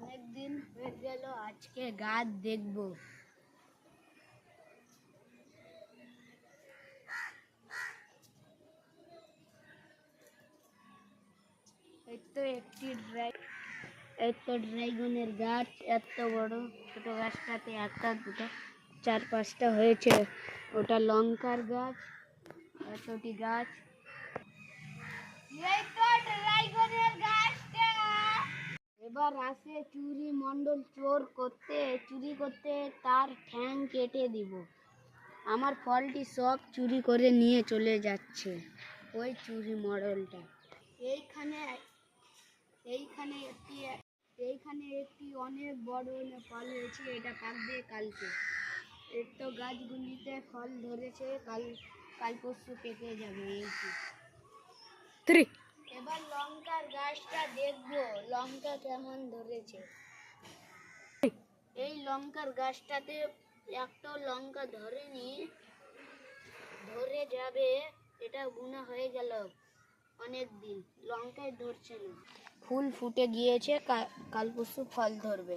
অনেক দিন হয়ে গেল, আজকে গাছ দেখবো। এই তো ড্রাগনের গাছ, এত বড়। ছোট গাছটাতে একটা দুটো চার পাঁচটা হয়েছে। ওটা লঙ্কার গাছ, এতটি গাছ। এই তো ড্রাগনের গাছটা। এবার আসে চুরি মন্ডল চুরি করতে তার ঠ্যাং কেটে দিব। আমার ফলটি সব চুরি করে নিয়ে চলে যাচ্ছে ওই চুরি মডেলটা। এইখানে একটি অনেক বড় ফল হয়েছে, এটা পাকবে কালকে। এর তো গাছগুলিতে ফল ধরেছে, কাল পরশু পেকে যাবে। এবার লঙ্কার গাছটা দেখবো লঙ্কা কেমন ধরেছে। এই লঙ্কার গাছটাতে একটা লঙ্কা ধরেনি, ধরে যাবে। এটা গুণা হয়ে গেল অনেক দিন, লঙ্কায় ধরছে না। ফুল ফুটে গিয়েছে, কাল পরশু ফল ধরবে।